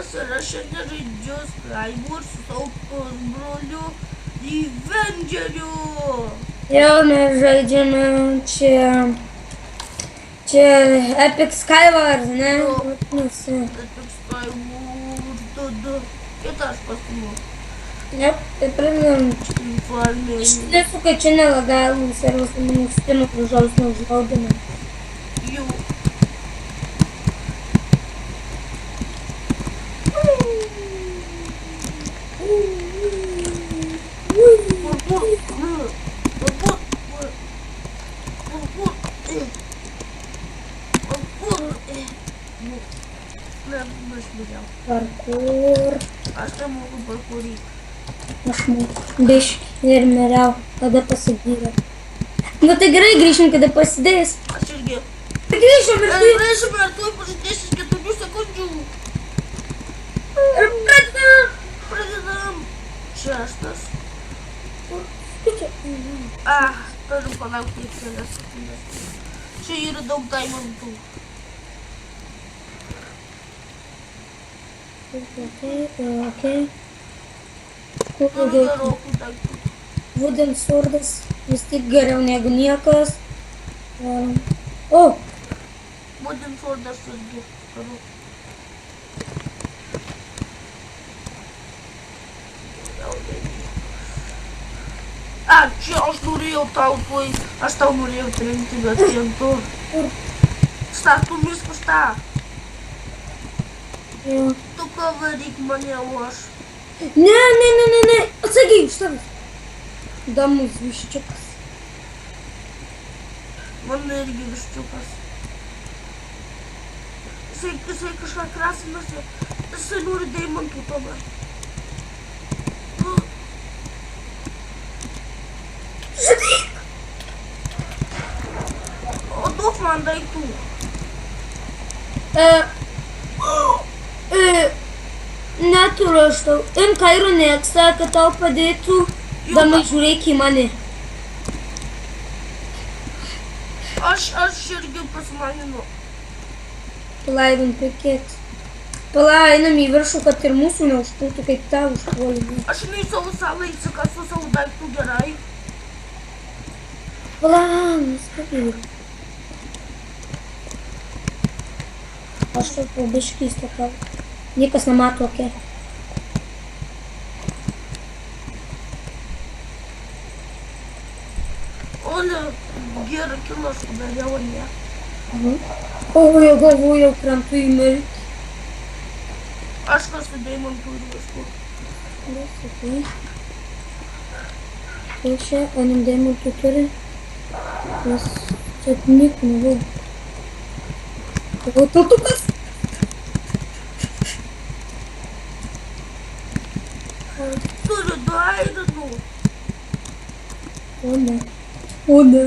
Labas ir aš šiandien žaidžiu Skyward su savo pusbroliu Avengeriu. Jo, mes žaidžiame čia Epic Skyward, ne? Vadinasi. Epic Skyward 2. Kita aš pasimu. Jep, tai pradedam. Informėjau. Nesu, kad čia nelegalų servas, manau, sistema žodžius neužgaudina. Jau. Parkour. Aš nemoku parkouryti. Aš moku. Biškį ir miriau, kada pasigyrė. Nu tai gerai, grįšim, kada pasidės. Aš irgi. Grįšim ir tu. Grįšim ir tu pasidėsis 4 sekundžių. Ir pradedam. Pradedam. 6. Skaičiu. Turim palaukti 3 sekundės. Čia yra daug diamondų. Okay. Turiu gerokų daiktų. Wooden swordas vis tik geriau negu niekas. O! Wooden swordas irgi turiu. Čia aš norėjau tau tuoj. Aš tau norėjau trenkti, bet vien tu. Statum viskas tą. Jo. Tu ką varyk mane, o aš. Ne. Atsakyk, štabas. Damus viščiukas. Man irgi viščiukas. Jisai kažką krasinasi. Jisai nori deimantų tame. Žadyk! O duok man daiktų. Neturiu aš tau. Imk Iron Axe, kad tau padėtų. Damai žiūrėk į mane. Aš irgi pasimaninu. Palaidom pikėt. Palaidom į viršų, kad ir mūsų neužpultų, kaip tau užpuolė. Aš nei savo salą įsikasu savo daiktų gerai. Palaidom, skaityk. Aš tau po biškį įstakau. Niekas nemato, okei. Ole, gerą kilą aš padariau, ne? O, jau galvojau, krentu į mirtį. Aš kasu deimantų ir viskur. Sakai. Tai čia, anim deimantų turi. Nes čia nieko nebuvo. O tautukas? Turiu 2 ironų. O ne.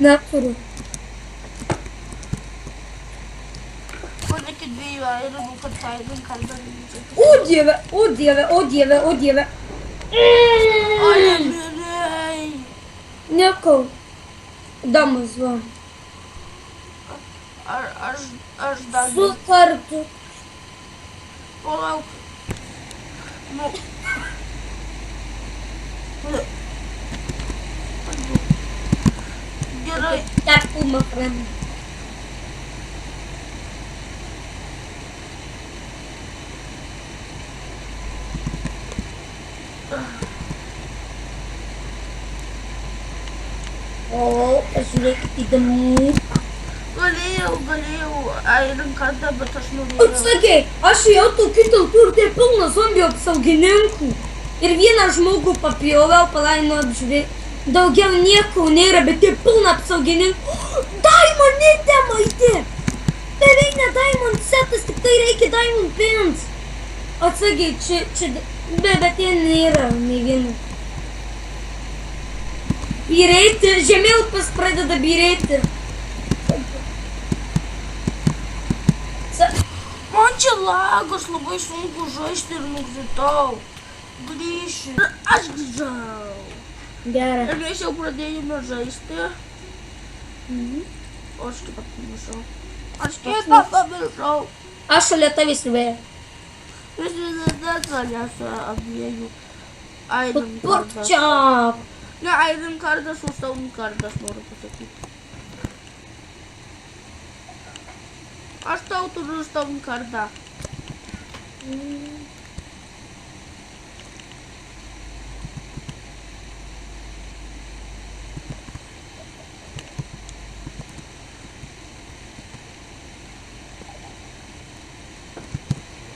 Neturiu. Man iki 2 ironų, kad tą iron kalbą reikia. O dieve. Ole, gerai. Nieko. Damas, va. Aš dar... Su kartu. Palauk. Nu. Gerai. Tapu makran. O, pažiūrėkit įdomu. Galėjau iron kartą, bet aš norėjau. Atsakė, aš jau tokių tautų ir tai pilna zombių apsaugininkų. Ir vieną žmogų papjoviau, palainu apžiūrėti. Daugiau nieko nėra, bet tai pilna apsaugininkų. Diamond netemaitė! Beveik ne Diamond setas, tik tai reikia Diamond pins. Atsakė, čia, bet ten nėra nei vieno. Byrėti, žemėlapis pradeda byrėti. Man čia lagas, labai sunku žaisti ir nukritau. Grįšiu. Aš grįžau. Gerai. Ir mes jau pradėjome žaisti. O aš taip pat pamiršau. Aš šalia tavęs vėja. Jūs visada galėsiu abiejų. Iron kardas. Porkchop. Ne Iron kardas, o Stone kardas noriu pasakyti. Aš tau turiu Stone kardą.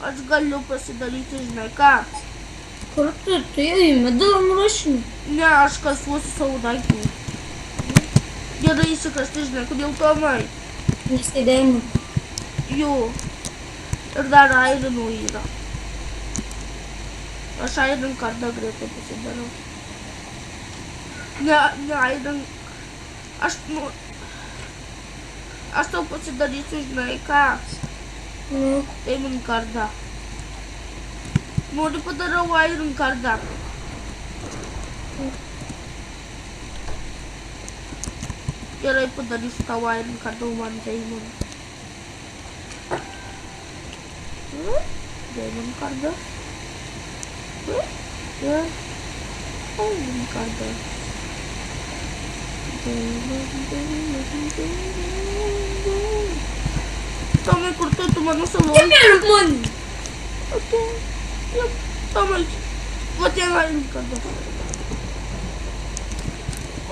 Aš galiu pasidaryti, žinai ką. Kur tu į medalą nurašinį? Ne, aš kasuosiu savo daiktų. Gerai įsikasti, žinai, kodėl Tomai. Nestebėjimų. Jų. Ir dar Ironų yra. Aš Iron kardą greitai pasidarau. Ne Iron. Aš tau pasidarysiu, žinai ką. Diamond kardą. Noriu padarau Iron kardą. Gerai padarysiu tau Iron kardą, man Diamond. Diamond kardą. Iron kardą. Tomai, kur tu mano saloj? Give me money. Okay. Yep. Tomai, va ten Iron kardą.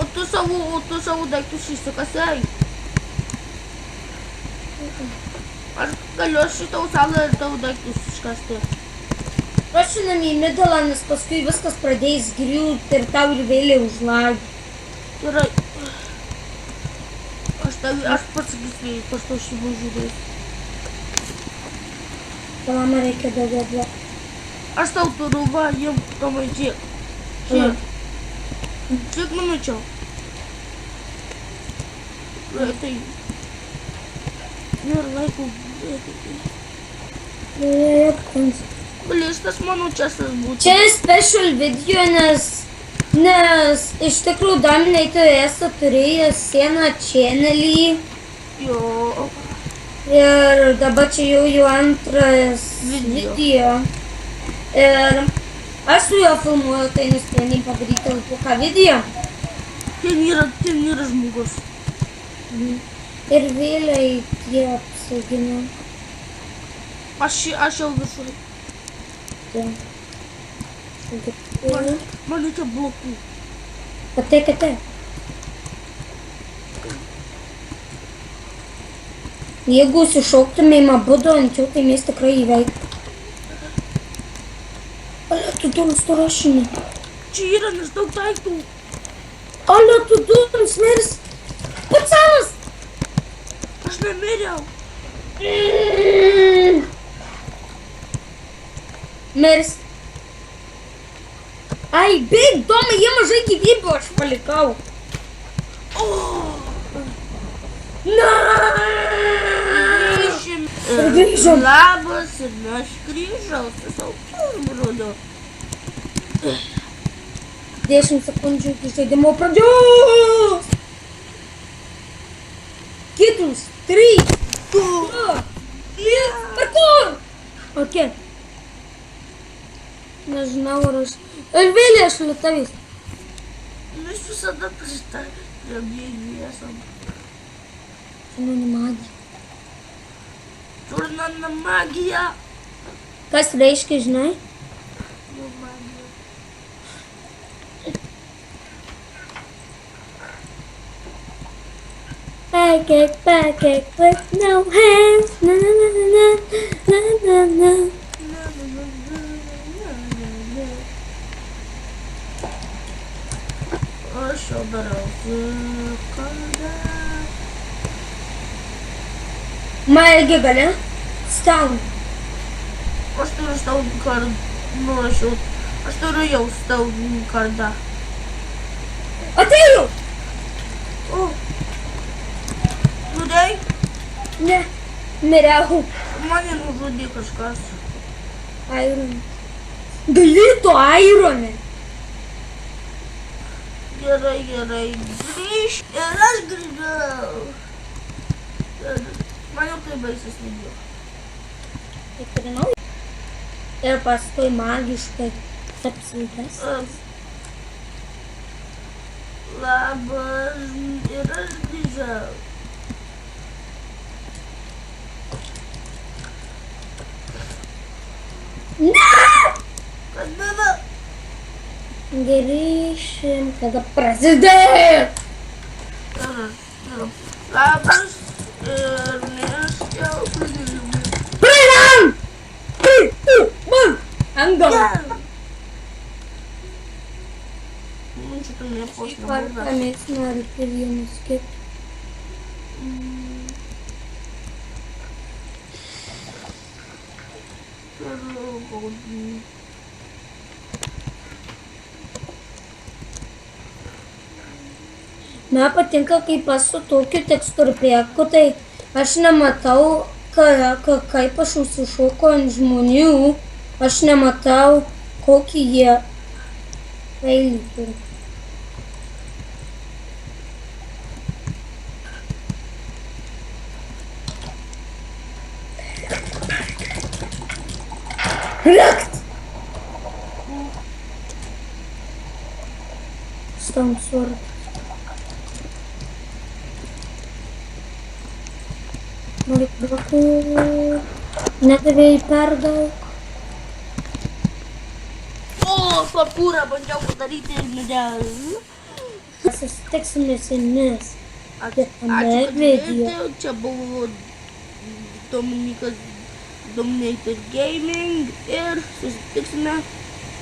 O tu savo daiktus išsikasai. Aš galiu šitau salą ir tavo daiktus iškasti. Rašinam į medalą, nes paskui viskas pradės griūti ir tau ir vėliau užlag. Gerai. Aš pasakysiu, kas to šį žiūrės. Man reikia daugiau blokų. Aš tau turiu va, jiem, Tomai, žiūrėk. Žiūrėk. Žiūrėk, numečiau. Greitai. Nėra laiko. Gali šitas mano česas būti. Čia special video, nes iš tikrųjų Dominai tu esi turėjęs seną channelį. Jo. Ir dabar čia jau antras video. Ir aš su juo filmuoju, tai nusprendėm padaryti ilguką video. Ten yra žmogus. Ir vėliai tie apsaugino. Aš jau visur. Man reikia blokų. Kate. Jeigu sušauktumėm abudu ant jų, tai mes tikrai įveiktų. Ale, tu durus tu rašinį. Čia yra nes daug daiktų. Ale, tu durus mirs. Pacanas. Aš nemiriau. Mirs. Ai, bėg, Tomai, jie mažai gyvybių aš palikau. Grįžom. Labas ir aš grįžau su savo pusbroliu. 10 sekundžių iki žaidimo pradžios. Kitus, 3, 2, 1, parkour. Ok. Nežinau, ar aš... Ir vėl aš lietavys. Mes visada pritarėm abiejų esam. Žinau, magija. Turnana magija. Kas reiškia, žinai? Nu, magija. Pancake with no hands. Na na na na na na na. Aš jau darausi kardą. Maigi gali? Stone. Aš turiu Stone kardą. Nu, aš turiu jau Stone kardą. Atėjau! O. Nudėjai? Ne. Miriau. Mane nužudė kažkas. Iron. Gali tu Ironė. Gerai. Grįž. Ir aš grįžau. Man jau tai baisas video. Tai turi naują. ir paskui magiškai apsilgas. Labas, ir aš grįžau. Ne! Kada? Grįšim, kada prasidės. Labas, ir mes jau pradėjome. Pradedam! Angol. Что-то мне после Конец надо перенести скид. Man patinka, kai pasu tokiu teksturpėku, tai aš nematau, kaip aš užsišoku ant žmonių, aš nematau, kokį jie peilį turi. Rakt! Stam svarbu. Noriu braku. Nedavėjai per daug. O, papūrą bandžiau padaryti ir nudėjau. Susitiksime senis. Ačiū, kad žiūrėjote. Čia buvo Dominator Gaming ir susitiksime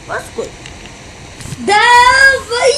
paskui. Davai!